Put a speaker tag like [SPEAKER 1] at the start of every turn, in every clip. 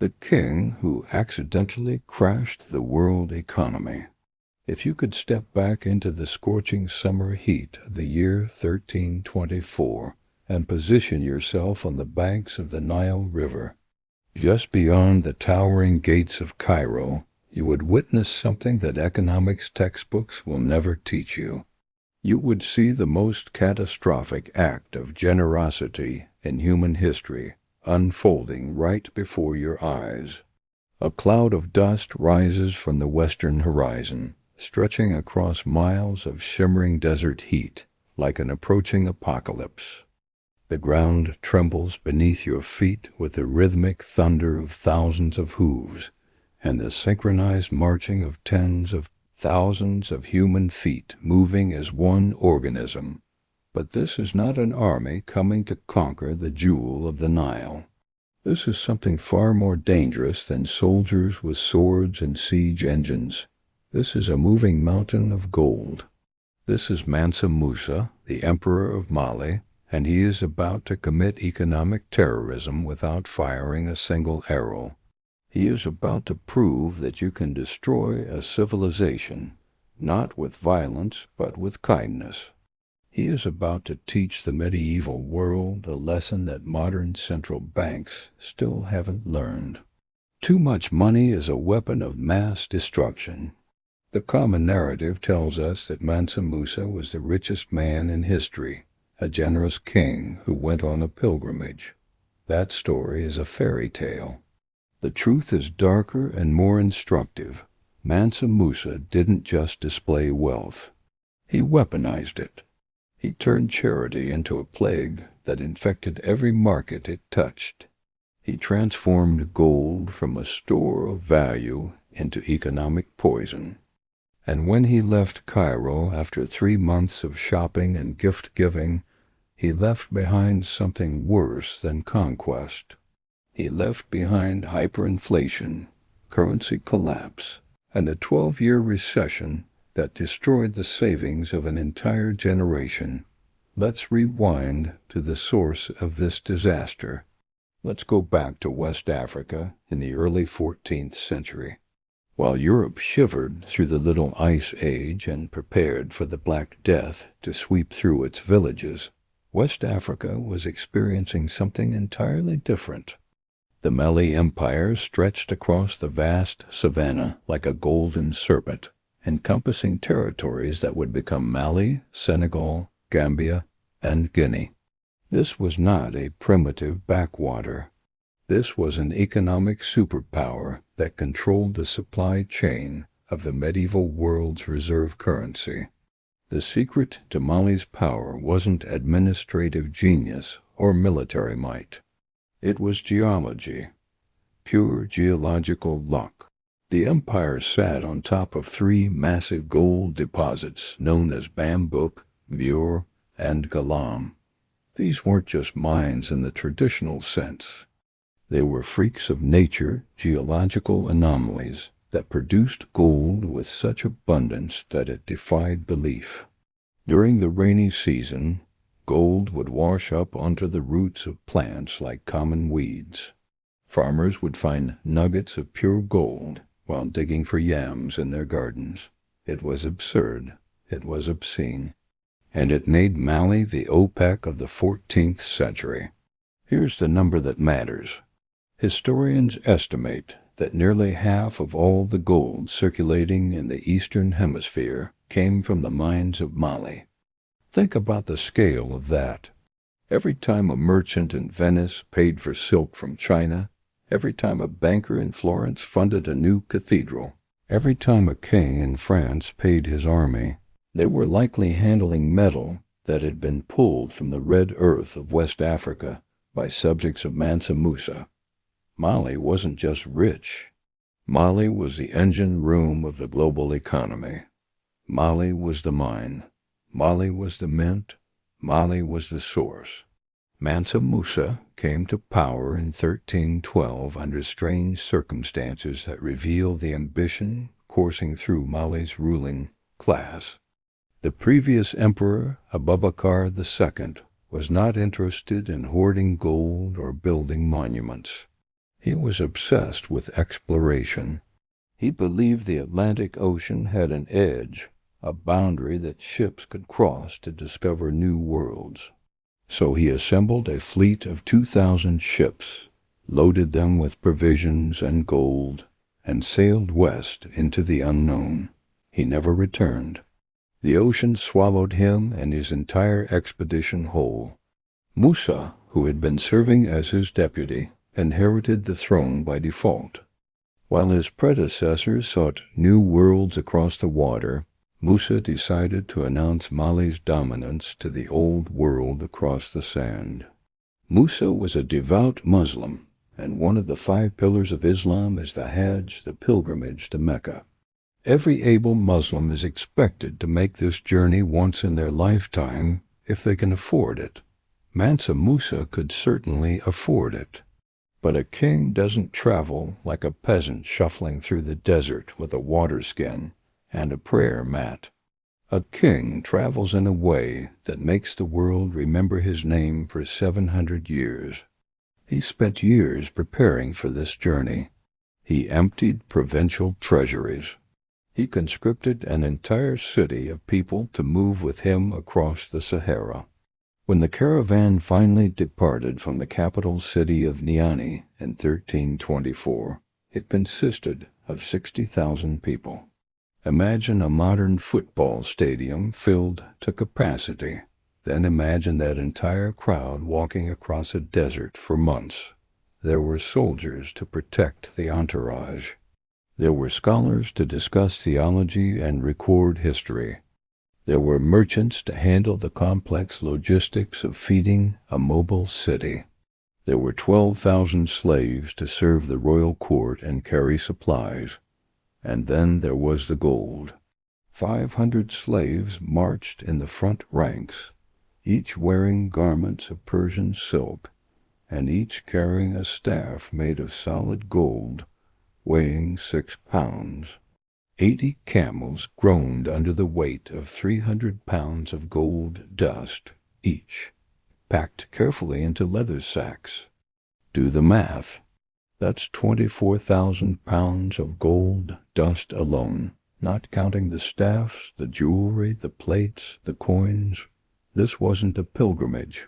[SPEAKER 1] the king who accidentally crashed the world economy. If you could step back into the scorching summer heat of the year 1324 and position yourself on the banks of the Nile River, just beyond the towering gates of Cairo, you would witness something that economics textbooks will never teach you. You would see the most catastrophic act of generosity in human history unfolding right before your eyes. A cloud of dust rises from the western horizon, stretching across miles of shimmering desert heat like an approaching apocalypse. The ground trembles beneath your feet with the rhythmic thunder of thousands of hooves and the synchronized marching of tens of thousands of human feet moving as one organism. But this is not an army coming to conquer the jewel of the Nile. This is something far more dangerous than soldiers with swords and siege engines. This is a moving mountain of gold. This is Mansa Musa, the emperor of Mali, and he is about to commit economic terrorism without firing a single arrow. He is about to prove that you can destroy a civilization, not with violence, but with kindness. He is about to teach the medieval world a lesson that modern central banks still haven't learned. Too much money is a weapon of mass destruction. The common narrative tells us that Mansa Musa was the richest man in history, a generous king who went on a pilgrimage. That story is a fairy tale. The truth is darker and more instructive. Mansa Musa didn't just display wealth. He weaponized it. He turned charity into a plague that infected every market it touched. He transformed gold from a store of value into economic poison. And when he left Cairo after 3 months of shopping and gift-giving, he left behind something worse than conquest. He left behind hyperinflation, currency collapse, and a 12-year recession that destroyed the savings of an entire generation. Let's rewind to the source of this disaster. Let's go back to West Africa in the early 14th century. While Europe shivered through the Little Ice Age and prepared for the Black Death to sweep through its villages, West Africa was experiencing something entirely different. The Mali Empire stretched across the vast savanna like a golden serpent, encompassing territories that would become Mali, Senegal, Gambia, and Guinea. This was not a primitive backwater. This was an economic superpower that controlled the supply chain of the medieval world's reserve currency. The secret to Mali's power wasn't administrative genius or military might. It was geology, pure geological luck. The empire sat on top of 3 massive gold deposits known as Bambouk, Bur, and Galam. These weren't just mines in the traditional sense. They were freaks of nature, geological anomalies that produced gold with such abundance that it defied belief. During the rainy season, gold would wash up onto the roots of plants like common weeds. Farmers would find nuggets of pure gold while digging for yams in their gardens. It was absurd. It was obscene. And it made Mali the OPEC of the 14th century. Here's the number that matters. Historians estimate that nearly half of all the gold circulating in the Eastern Hemisphere came from the mines of Mali. Think about the scale of that. Every time a merchant in Venice paid for silk from China, every time a banker in Florence funded a new cathedral, every time a king in France paid his army, they were likely handling metal that had been pulled from the red earth of West Africa by subjects of Mansa Musa. Mali wasn't just rich. Mali was the engine room of the global economy. Mali was the mine. Mali was the mint. Mali was the source. Mansa Musa came to power in 1312 under strange circumstances that reveal the ambition coursing through Mali's ruling class. The previous emperor, Abubakar II, was not interested in hoarding gold or building monuments. He was obsessed with exploration. He believed the Atlantic Ocean had an edge, a boundary that ships could cross to discover new worlds. So he assembled a fleet of 2,000 ships, loaded them with provisions and gold, and sailed west into the unknown. He never returned. The ocean swallowed him and his entire expedition whole. Musa, who had been serving as his deputy, inherited the throne by default. While his predecessors sought new worlds across the water, Musa decided to announce Mali's dominance to the old world across the sand. Musa was a devout Muslim, and one of the 5 pillars of Islam is the Hajj, the pilgrimage to Mecca. Every able Muslim is expected to make this journey once in their lifetime if they can afford it. Mansa Musa could certainly afford it. But a king doesn't travel like a peasant shuffling through the desert with a water skin and a prayer mat. A king travels in a way that makes the world remember his name for 700 years. He spent years preparing for this journey. He emptied provincial treasuries. He conscripted an entire city of people to move with him across the Sahara. When the caravan finally departed from the capital city of Niani in 1324, it consisted of 60,000 people. Imagine a modern football stadium filled to capacity. Then imagine that entire crowd walking across a desert for months. There were soldiers to protect the entourage. There were scholars to discuss theology and record history. There were merchants to handle the complex logistics of feeding a mobile city. There were 12,000 slaves to serve the royal court and carry supplies. And then there was the gold. 500 slaves marched in the front ranks, each wearing garments of Persian silk, and each carrying a staff made of solid gold, weighing 6 pounds. 80 camels groaned under the weight of 300 pounds of gold dust each, packed carefully into leather sacks. Do the math. That's 24,000 pounds of gold dust alone, not counting the staffs, the jewelry, the plates, the coins. This wasn't a pilgrimage.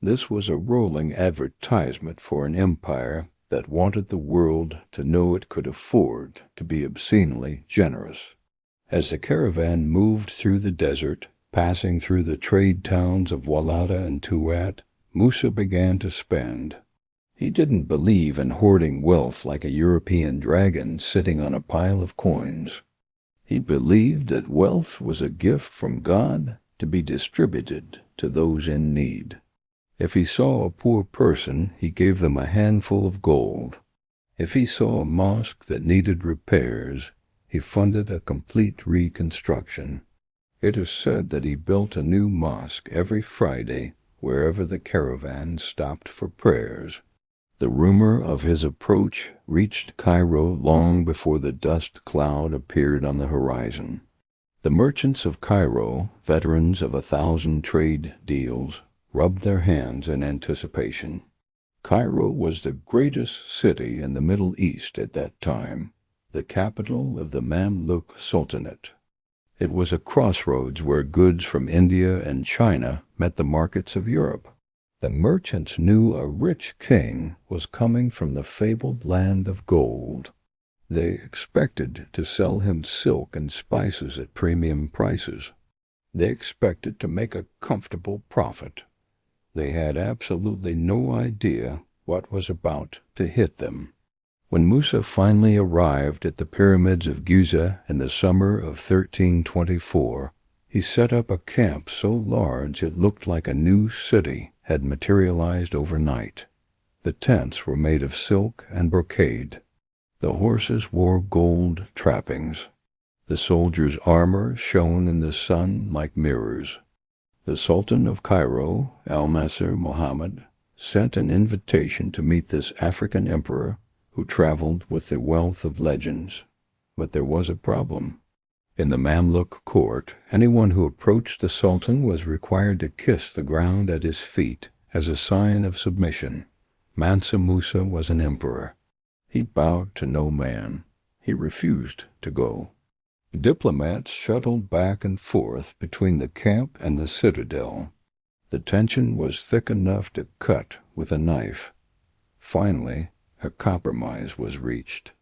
[SPEAKER 1] This was a rolling advertisement for an empire that wanted the world to know it could afford to be obscenely generous. As the caravan moved through the desert, passing through the trade towns of Walata and Tuat, Musa began to spend. He didn't believe in hoarding wealth like a European dragon sitting on a pile of coins. He believed that wealth was a gift from God to be distributed to those in need. If he saw a poor person, he gave them a handful of gold. If he saw a mosque that needed repairs, he funded a complete reconstruction. It is said that he built a new mosque every Friday wherever the caravan stopped for prayers. The rumor of his approach reached Cairo long before the dust cloud appeared on the horizon. The merchants of Cairo, veterans of 1,000 trade deals, rubbed their hands in anticipation. Cairo was the greatest city in the Middle East at that time, the capital of the Mamluk Sultanate. It was a crossroads where goods from India and China met the markets of Europe. The merchants knew a rich king was coming from the fabled land of gold. They expected to sell him silk and spices at premium prices. They expected to make a comfortable profit. They had absolutely no idea what was about to hit them. When Musa finally arrived at the pyramids of Giza in the summer of 1324, he set up a camp so large it looked like a new city had materialized overnight. The tents were made of silk and brocade. The horses wore gold trappings. The soldiers' armor shone in the sun like mirrors. The Sultan of Cairo, Al-Nasir Muhammad, sent an invitation to meet this African emperor who traveled with the wealth of legends. But there was a problem. In the Mamluk court, anyone who approached the Sultan was required to kiss the ground at his feet as a sign of submission. Mansa Musa was an emperor. He bowed to no man. He refused to go. Diplomats shuttled back and forth between the camp and the citadel. The tension was thick enough to cut with a knife. Finally, a compromise was reached.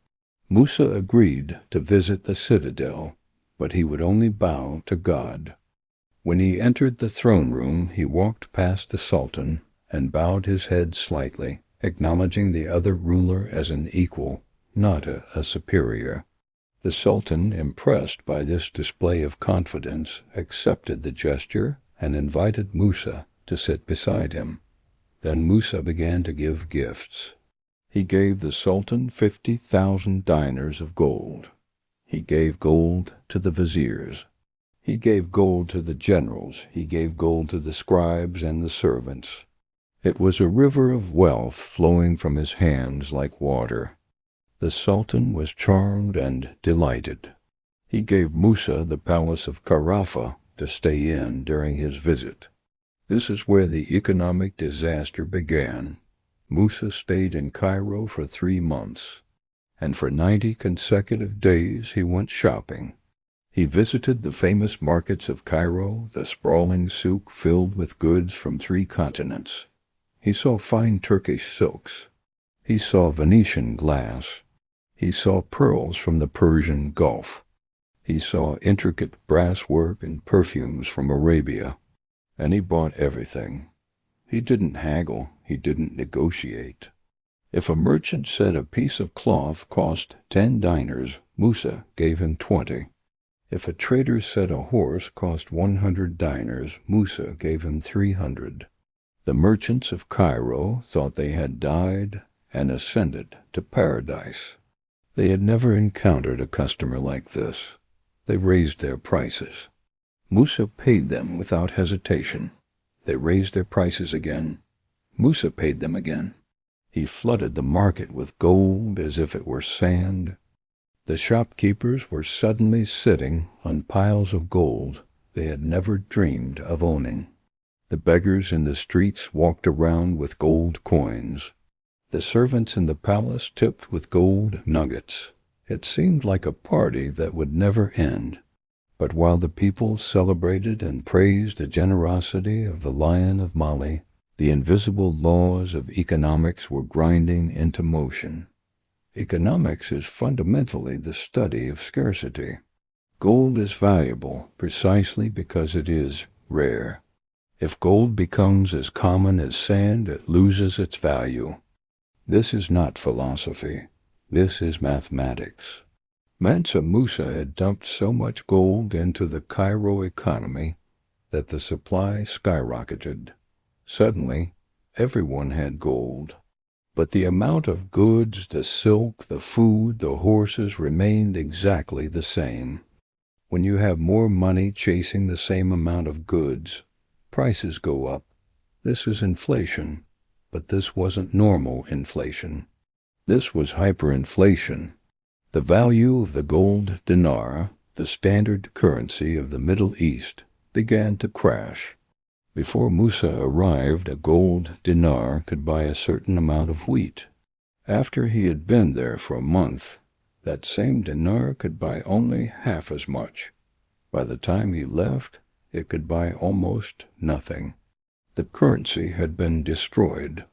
[SPEAKER 1] Musa agreed to visit the citadel, but he would only bow to God. When he entered the throne room, he walked past the Sultan and bowed his head slightly, acknowledging the other ruler as an equal, not a superior. The Sultan, impressed by this display of confidence, accepted the gesture and invited Musa to sit beside him. Then Musa began to give gifts. He gave the Sultan 50,000 dinars of gold. He gave gold to the viziers. He gave gold to the generals. He gave gold to the scribes and the servants. It was a river of wealth flowing from his hands like water. The Sultan was charmed and delighted. He gave Musa the palace of Carafa to stay in during his visit. This is where the economic disaster began. Musa stayed in Cairo for 3 months, and for 90 consecutive days he went shopping. He visited the famous markets of Cairo, the sprawling souk filled with goods from 3 continents. He saw fine Turkish silks. He saw Venetian glass. He saw pearls from the Persian Gulf. He saw intricate brass work and perfumes from Arabia. And he bought everything. He didn't haggle. He didn't negotiate. If a merchant said a piece of cloth cost 10 dinars, Musa gave him 20. If a trader said a horse cost 100 dinars, Musa gave him 300. The merchants of Cairo thought they had died and ascended to paradise. They had never encountered a customer like this. They raised their prices. Musa paid them without hesitation. They raised their prices again. Musa paid them again. He flooded the market with gold as if it were sand. The shopkeepers were suddenly sitting on piles of gold they had never dreamed of owning. The beggars in the streets walked around with gold coins. The servants in the palace tipped with gold nuggets. It seemed like a party that would never end. But while the people celebrated and praised the generosity of the Lion of Mali, the invisible laws of economics were grinding into motion. Economics is fundamentally the study of scarcity. Gold is valuable precisely because it is rare. If gold becomes as common as sand, it loses its value. This is not philosophy. This is mathematics. Mansa Musa had dumped so much gold into the Cairo economy that the supply skyrocketed. Suddenly, everyone had gold. But the amount of goods, the silk, the food, the horses remained exactly the same. When you have more money chasing the same amount of goods, prices go up. This is inflation, but this wasn't normal inflation. This was hyperinflation. The value of the gold dinar, the standard currency of the Middle East, began to crash. Before Musa arrived, a gold dinar could buy a certain amount of wheat. After he had been there for a month, that same dinar could buy only half as much. By the time he left, it could buy almost nothing. The currency had been destroyed.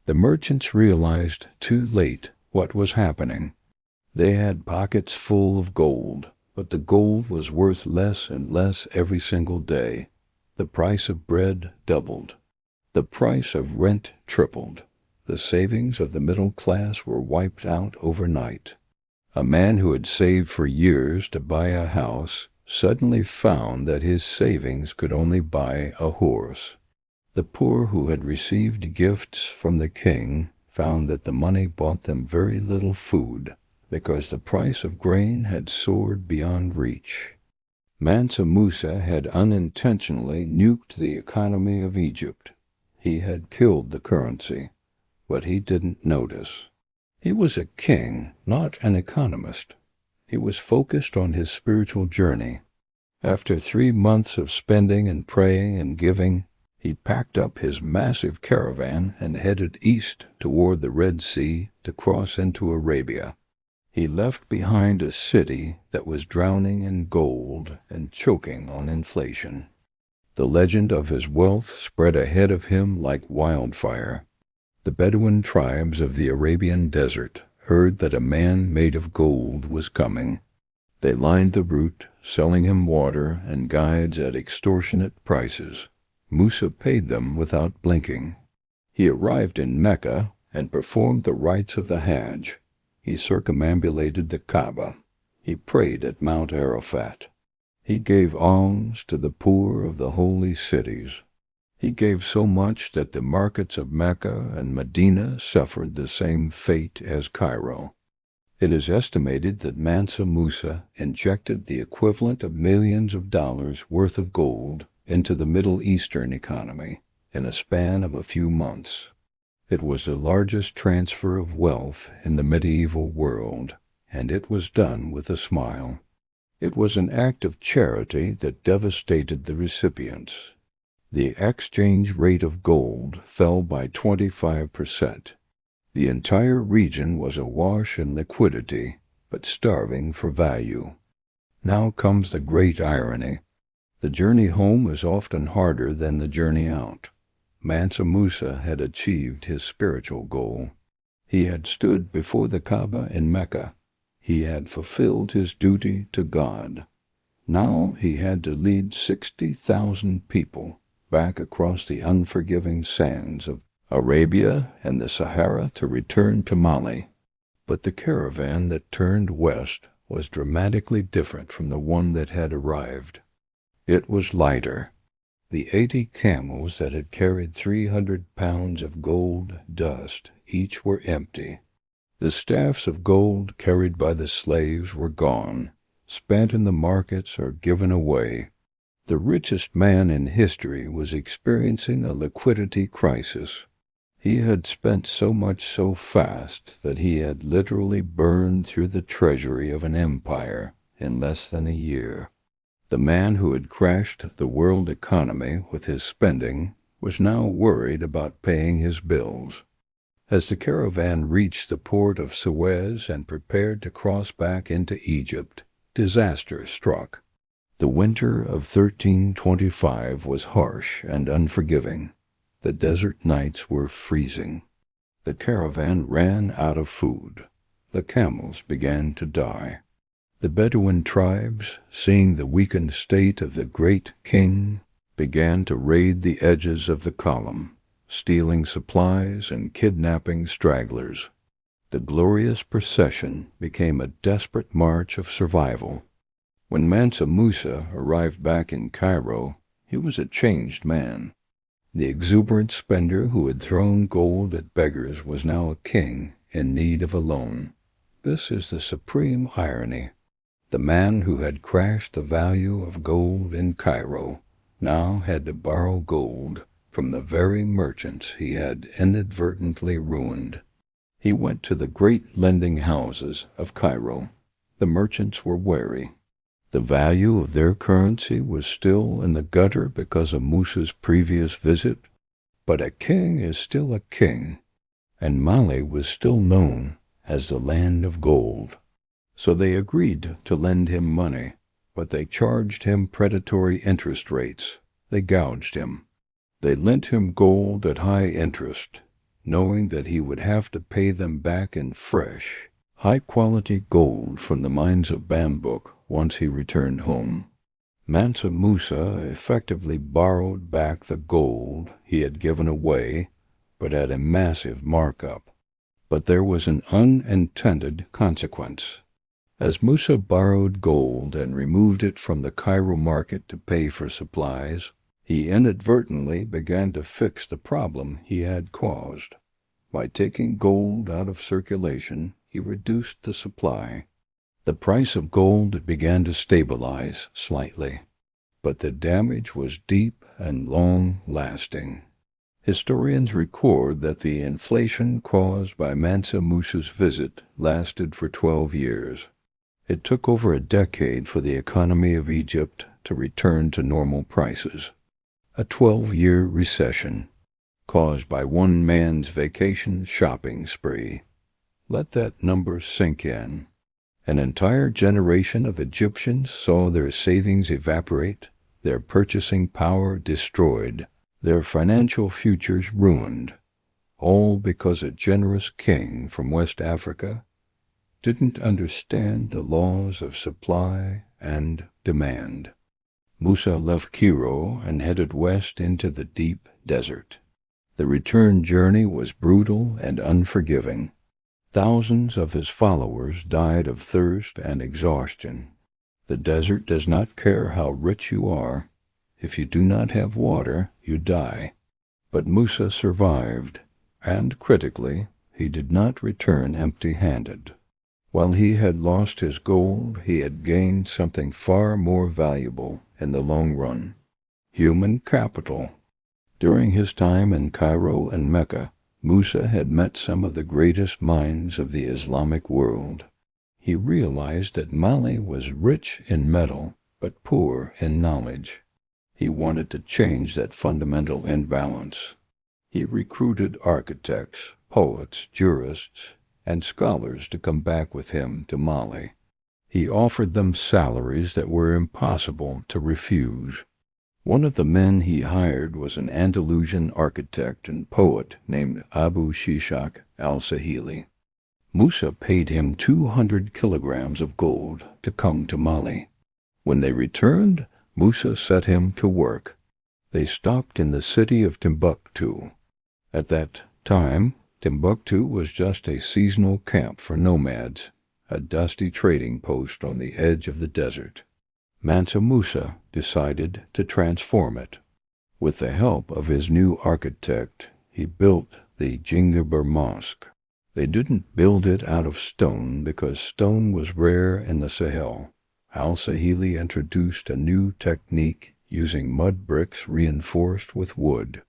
[SPEAKER 1] The merchants realized too late what was happening. They had pockets full of gold, but the gold was worth less and less every single day. The price of bread doubled. The price of rent tripled. The savings of the middle class were wiped out overnight. A man who had saved for years to buy a house suddenly found that his savings could only buy a horse. The poor who had received gifts from the king found that the money bought them very little food because the price of grain had soared beyond reach. Mansa Musa had unintentionally nuked the economy of Egypt. He had killed the currency, but he didn't notice. He was a king, not an economist. He was focused on his spiritual journey. After 3 months of spending and praying and giving, He packed up his massive caravan and headed east toward the Red Sea to cross into Arabia. He left behind a city that was drowning in gold and choking on inflation. The legend of his wealth spread ahead of him like wildfire. The Bedouin tribes of the Arabian desert heard that a man made of gold was coming. They lined the route, selling him water and guides at extortionate prices. Musa paid them without blinking. He arrived in Mecca and performed the rites of the Hajj. He circumambulated the Kaaba. He prayed at Mount Arafat. He gave alms to the poor of the holy cities. He gave so much that the markets of Mecca and Medina suffered the same fate as Cairo. It is estimated that Mansa Musa injected the equivalent of millions of dollars worth of gold into the Middle Eastern economy in a span of a few months. It was the largest transfer of wealth in the medieval world, and it was done with a smile. It was an act of charity that devastated the recipients. The exchange rate of gold fell by 25%. The entire region was awash in liquidity, but starving for value. Now comes the great irony. The journey home is often harder than the journey out. Mansa Musa had achieved his spiritual goal. He had stood before the Kaaba in Mecca. He had fulfilled his duty to God. Now he had to lead 60,000 people back across the unforgiving sands of Arabia and the Sahara to return to Mali. But the caravan that turned west was dramatically different from the one that had arrived. It was lighter. The 80 camels that had carried 300 pounds of gold dust each were empty. The staffs of gold carried by the slaves were gone, spent in the markets or given away. The richest man in history was experiencing a liquidity crisis. He had spent so much so fast that he had literally burned through the treasury of an empire in less than a year. The man who had crashed the world economy with his spending was now worried about paying his bills. As the caravan reached the port of Suez and prepared to cross back into Egypt, disaster struck. The winter of 1325 was harsh and unforgiving. The desert nights were freezing. The caravan ran out of food. The camels began to die. The Bedouin tribes, seeing the weakened state of the great king, began to raid the edges of the column, stealing supplies and kidnapping stragglers. The glorious procession became a desperate march of survival. When Mansa Musa arrived back in Cairo, he was a changed man. The exuberant spender who had thrown gold at beggars was now a king in need of a loan. This is the supreme irony. The man who had crashed the value of gold in Cairo now had to borrow gold from the very merchants he had inadvertently ruined. He went to the great lending houses of Cairo. The merchants were wary. The value of their currency was still in the gutter because of Musa's previous visit, but a king is still a king, and Mali was still known as the land of gold. So they agreed to lend him money, but they charged him predatory interest rates. They gouged him. They lent him gold at high interest, knowing that he would have to pay them back in fresh, high-quality gold from the mines of Bambouk once he returned home. Mansa Musa effectively borrowed back the gold he had given away, but at a massive markup. But there was an unintended consequence. As Musa borrowed gold and removed it from the Cairo market to pay for supplies, he inadvertently began to fix the problem he had caused. By taking gold out of circulation, he reduced the supply. The price of gold began to stabilize slightly, but the damage was deep and long-lasting. Historians record that the inflation caused by Mansa Musa's visit lasted for 12 years. It took over a decade for the economy of Egypt to return to normal prices. a 12-year recession caused by one man's vacation shopping spree. Let that number sink in. An entire generation of Egyptians saw their savings evaporate, their purchasing power destroyed, their financial futures ruined, all because a generous king from West Africa didn't understand the laws of supply and demand. Musa left Cairo and headed west into the deep desert. The return journey was brutal and unforgiving. Thousands of his followers died of thirst and exhaustion. The desert does not care how rich you are. If you do not have water, you die. But Musa survived, and critically, he did not return empty-handed. While he had lost his gold, he had gained something far more valuable in the long run: human capital. During his time in Cairo and Mecca, Musa had met some of the greatest minds of the Islamic world. He realized that Mali was rich in metal, but poor in knowledge. He wanted to change that fundamental imbalance. He recruited architects, poets, jurists, and scholars to come back with him to Mali. He offered them salaries that were impossible to refuse. One of the men he hired was an Andalusian architect and poet named Abu Shishak al-Sahili. Musa paid him 200 kilograms of gold to come to Mali. When they returned, Musa set him to work. They stopped in the city of Timbuktu. At that time, Timbuktu was just a seasonal camp for nomads, a dusty trading post on the edge of the desert. Mansa Musa decided to transform it. With the help of his new architect, he built the Jingiber Mosque. They didn't build it out of stone because stone was rare in the Sahel. Al-Sahili introduced a new technique using mud bricks reinforced with wood.